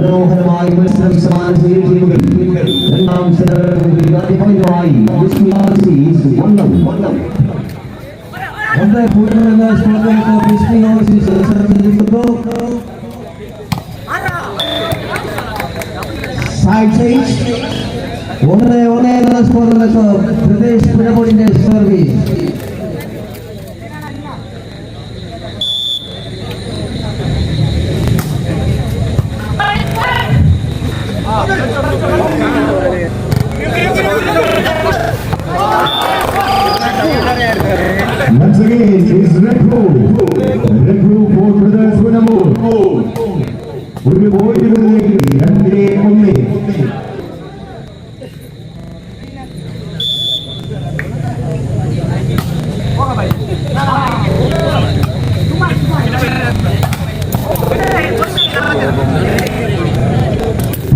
മനോഹരമായി മത്സരം സമാന ടീമുകൾ രണ്ടാം സെമിഫൈനലായി പ്രദേശ് പുനമൂടിന്റെ service Once again is Red Blue for Brothers Punamur. ഒരു പോയിന്റുകളിലേക്ക് 2-1.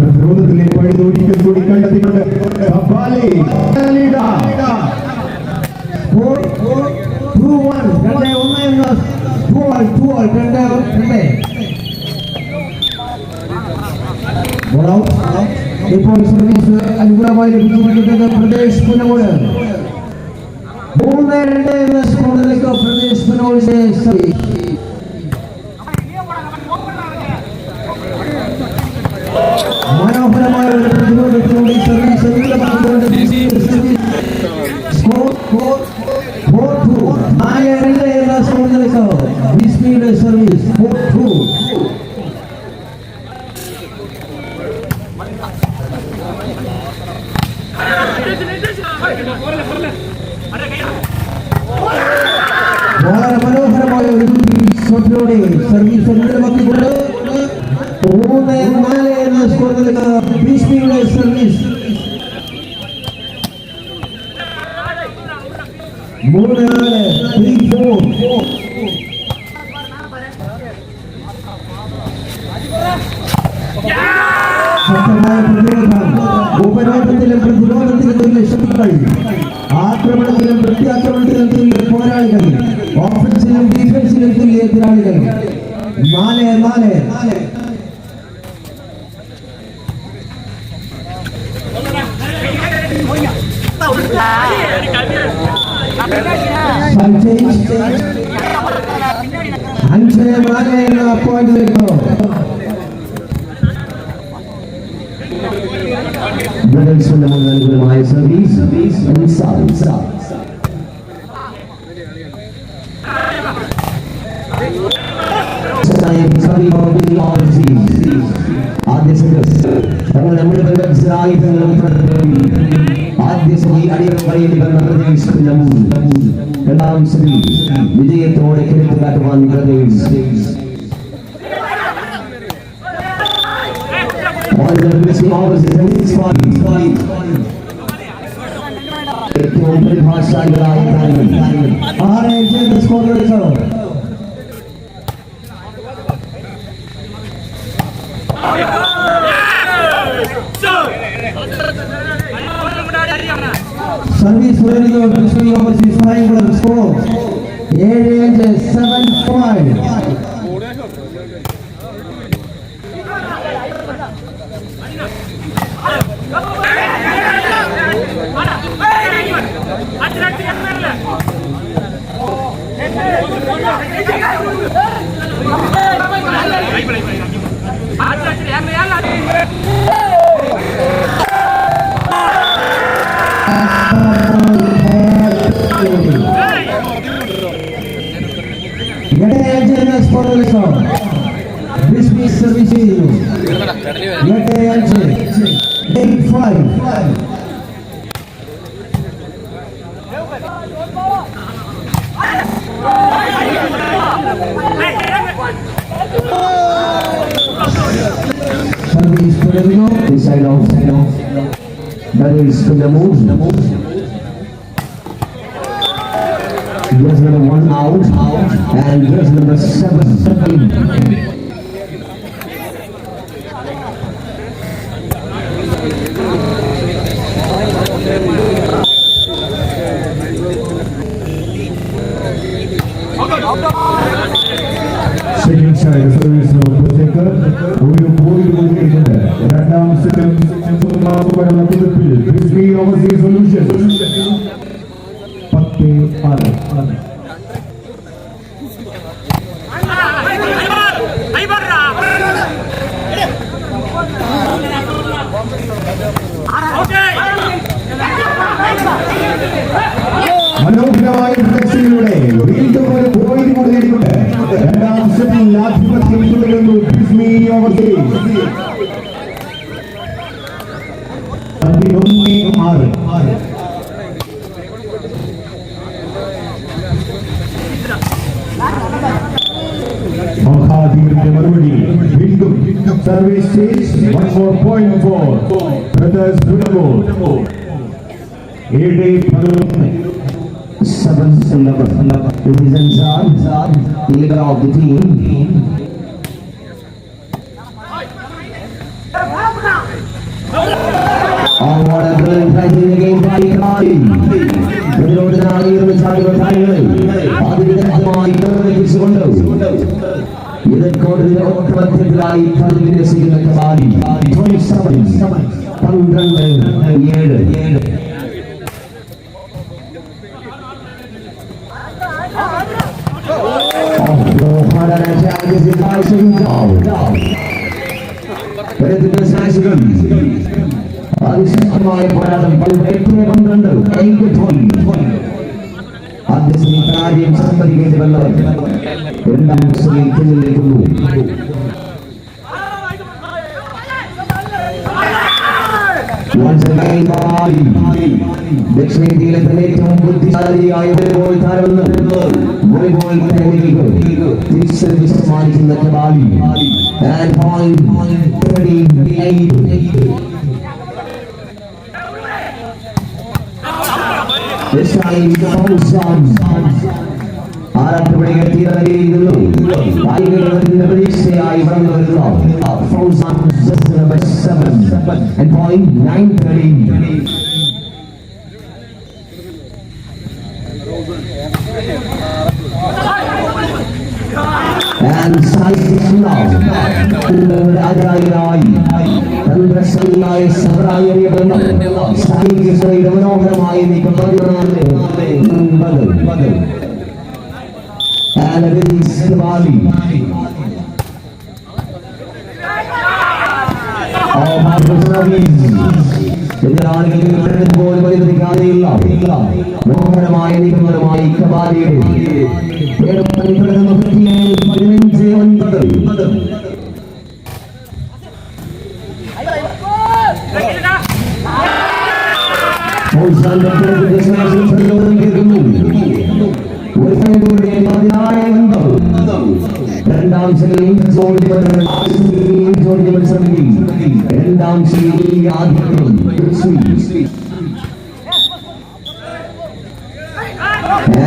പ്രതിരോധത്തിലെ പഴുത് ഒരിക്കൽ കൂടി കണ്ടെത്തിക്കൊണ്ട് ഇപ്പോൾ സർവീസ് അനുകൂലമായി ലഭിച്ചുകൊണ്ടിരിക്കുന്നത് പ്രദേശ് പുനമൂട് 3-2 എന്ന സ്കോറിലേക്ക് പ്രദേശ് പുനമൂടിന്റെ സർവീസ് മനോഹരമായ ഒരു പ്രതിരോധത്തിലൂടെ സർവീസ് അനുകൂലമാക്കിക്കൊണ്ട് സ്കോർ 4-2 എന്ന സ്കോറിലേക്ക് ബിസ്മിയുടെ സർവീസ് 4-2. വളരെ മനോഹരമായ ഒരു ഷോട്ടിലൂടെ സർവീസ് അനുകൂലമാക്കിക്കൊണ്ട് 3-4 എന്ന സ്കോറിലേക്ക് ബിസ്മിയുടെ സർവീസ് 3-4. ഉപരോധത്തിലും പ്രതിരോധത്തിലും തുല്യ ശക്തികൾ, ആക്രമണത്തിലും പ്രത്യാക്രമണത്തിലും തുല്യ പോരാളികൾ, ഓഫൻസിലും ഡിഫൻസിലും തുല്യ എതിരാളികൾ. 4-4. എന്ന പോയിന്റിലേക്ക് അനുകൂലമായ സർവീസ് വിജയത്തോടെ കിഴക്കുകാട്ടുവാൻ പ്രദേശ് ഏറ്റവും പരിഭാഷായികളായ സർവീസ് സ്കോർ 7-5. സർവീസ് ചെയ്യുന്നു 8-5. Service Pedro, side off. That is to the move. Here's number 1 out, and here's number 7. Second side service of Poteca. ഉൾപ്പെടുന്ന കുതിപ്പിൽ Frisbee Overseas Solutions 10-6. മനോഹരമായ ഫ്ലെക്സിലൂടെ വീണ്ടും ഒരു പോയിന്റ് കൂടി നേടിക്കൊണ്ട് രണ്ടാം സെറ്റിൽ ആധിപത്യം തുടരുന്നു Frisbee Overseas. 11-6. മഹാദീപിന്റെ മറുപടി വീണ്ടും service stage 1 more point for Brothers Punamur. 7-11. 7-11. It is Ansar, leader of the team. Oh, what a brilliant fighting against Kali. പ്രതിരോധനായി നിർമ്മിച്ചാലുള്ള താരങ്ങളെ അതിവിദഗ്ധമായി നിർമ്മിച്ചുകൊണ്ട് എതിർക്കോട്ടിന്റെ ഒറ്റമധ്യത്തിലായി കളി വിന്യസിക്കുന്ന കബാഡി 12-7. അതിശക്തമായ പോരാട്ടം 18-12. ആദ്യ കാര്യം സമ്മതിക്കേണ്ടി വന്നവർ രണ്ടാം പിന്നിലേക്കുന്നു. ദക്ഷിണേന്ത്യയിലെ തന്നെ ഏറ്റവും ബുദ്ധിശാലിയായ വോളിബോൾ താരമെന്ന് വോളിബോൾ പ്രേമികൾക്ക് തിരിച്ചറിവ് സമ്മാനിക്കുന്ന കബാഡി. And point 38. This time Fauzan ആരാട്ടപ്പടകൾ തീരനരിയിരിക്കുന്നു. കായികത്തിന്റെ പ്രതീക്ഷയായി വളർന്നു വരുന്ന Fauzan number 7 and point 930. And Sai now രാജായി തന്ത്രശാലിയായ സഹറായറിയപ്പെടുന്ന സായികയുടെ മനോഹരമായി നീക്കം 14-9. And it is Kavali. മനോഹരമായ നീക്കങ്ങളുമായി കബാഡിയുടെ 15-9. രണ്ടാം ശൈലി രണ്ടാം ശൈലി ആധിപത്യം.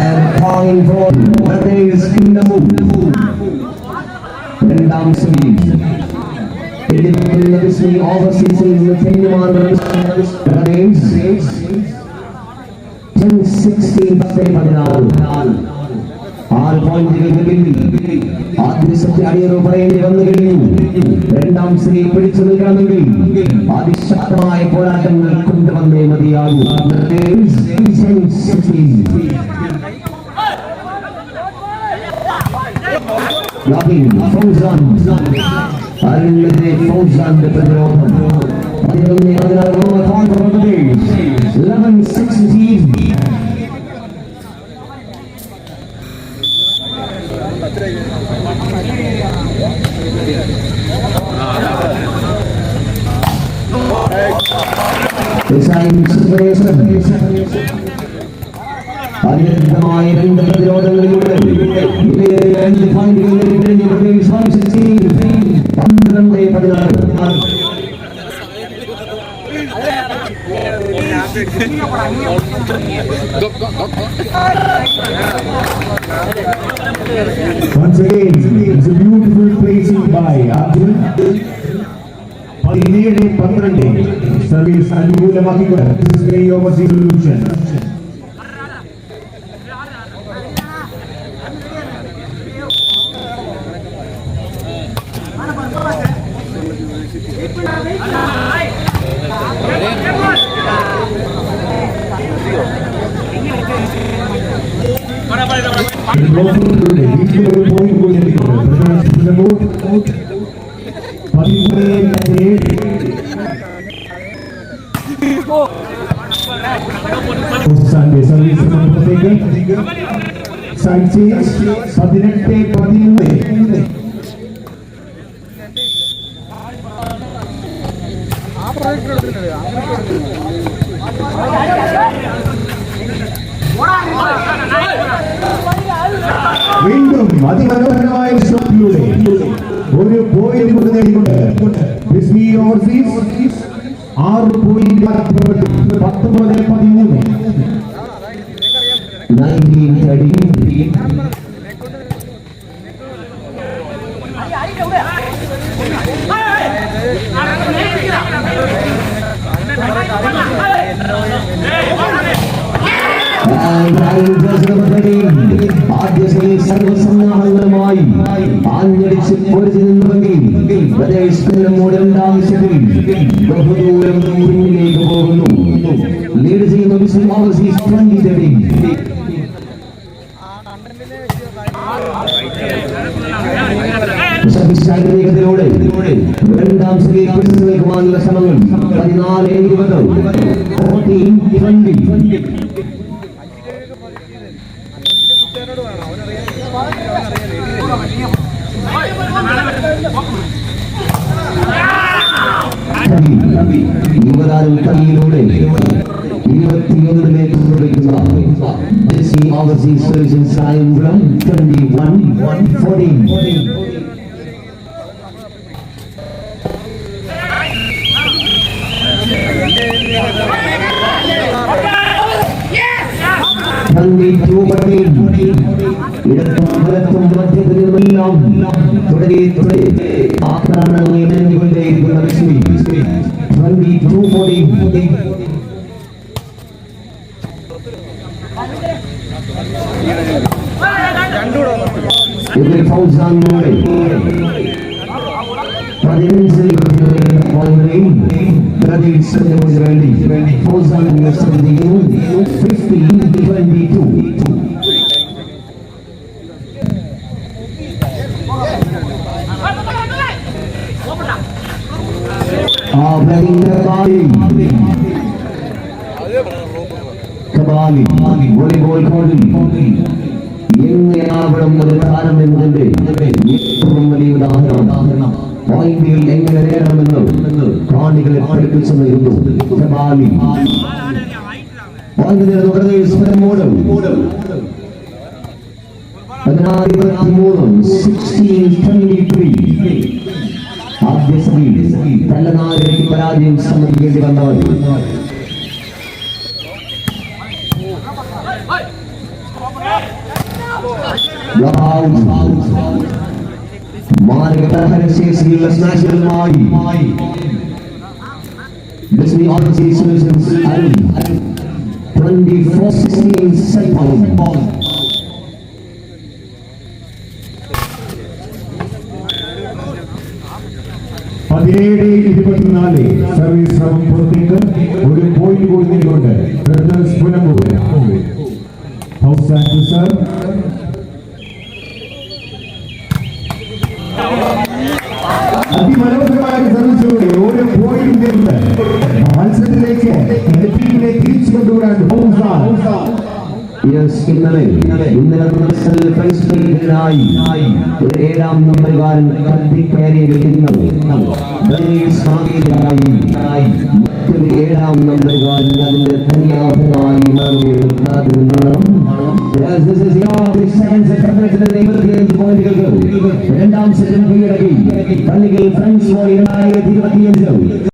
And calling for Brothers Punamur. രണ്ടാം ശൈലി Overseas Brothers 10-16. 6 പോയിന്റുകൾക്ക് പിന്നിൽ ആദ്യ സെറ്റ് അടിയറവ് പറയേണ്ടി വന്നു കഴിഞ്ഞു. രണ്ടാം സെറ്റിൽ പിടിച്ചു നിൽക്കണമെങ്കിൽ അതിശക്തമായ പോരാട്ടങ്ങൾ കൊണ്ടുവന്നേ മതിയാകൂ. ഫൗസാന്റെ പ്രതിരോധം 11-16. അതിനന്തരമായ രണ്ട് പ്രതിരോധങ്ങളിലൂടെ 2 പോയിന്റുകൾ നേടിക്കഴിഞ്ഞു. 12-16. Once again, it's a beautiful placing by Abdul. 17-12. Service അനുകൂലമാക്കിക്കൊണ്ട് Frisbee Overseas Solutions. ബ്ലോക്കുകളുടെ വീട്ടിൽ ഒരു പോയിന്റ് കൂടി നേടിക്കൊണ്ട് 13 സർവീസ് പുറത്തേക്ക് സൈഡ് ചേഞ്ച് 18-13. വീണ്ടും അതിമനോഹരമായ ഷോട്ടിലൂടെ ഒരു പോയിന്റ് കൊണ്ട് നേടിക്കൊണ്ട് ബിസ്മി ഓവർസീസ് 6 പോയിന്റ് 19-13. 19-13. ആദ്യ സർവസന്നാഹങ്ങളുമായി ആഞ്ഞടിച്ച് പൊരിച്ചു നിന്നുവെങ്കിൽ രണ്ടാം സെറ്റിൽ ബഹുദൂരം പിന്നിലേക്ക് പോകുന്നു. ലീഡ് ചെയ്യുന്ന ബിസ്മി ഓവർസീസ് 20-13. ശാരീരികതയോടെ രണ്ടാം സെറ്റിൽ പിടിച്ചു നിൽക്കുവാനുള്ള ശ്രമങ്ങൾ 14-20. 14-20. യുവതാരം കളിയിലൂടെ 21 പ്രവേശിക്കുന്ന ഓവർസീസ് സൊല്യൂഷൻസ് ആയംകുളം 21-14. ഇടത്തും മധ്യത്തിലുമെല്ലാം തുടരെ ആക്രമണങ്ങൾ നേരിടുകൊണ്ടേയിരിക്കുന്ന ബിസ്മി 22-14. ഇതിൽ ഫൗസാനിലൂടെ 15 ഫൗസാൻ 50-22. വോളിബോൾ കോർട്ടിൽ എങ്ങനെയാവണം ഒരു താരം എന്നതിന്റെ ഏറ്റവും വലിയ ഉദാഹരണം പോയിന്റുകൾ എങ്ങനെ നേടണമെന്ന് കാണികളെ പഠിപ്പിച്ചു നൽകുന്നു. പോയിന്റ് നേടുന്ന 16-23. ആദ്യ സെറ്റിൽ തലനാരിക്ക് പരാജയം സമ്മതിക്കേണ്ടി വന്നവർ മാരകശേഷിയുള്ള സ്മാഷുകളുമായി Bismi overseas solutions 24-16 set point. Service ശ്രമം പുറത്തേക്ക് ഒരു പോയിന്റ് കൂടി നേടിക്കൊണ്ട് അതിമനോഹരമായ സർവീസിലൂടെ ഒരു പോയിന്റ് നേടുന്നത് മത്സരത്തിലേക്ക് തിരിച്ചു കൊണ്ടുവരാൻ ഇന്നലെ ഒരു 7ാം നമ്പറുകാരൻ കത്തിക്കയറിയിരിക്കുന്നത് മറ്റൊരു 7ാം നമ്പറുകാരൻ അതിന്റെ തനിയാഭമായി രണ്ടാം സെറ്റും കീഴടക്കി പള്ളികൾ ഫ്രണ്ട്സ് 2025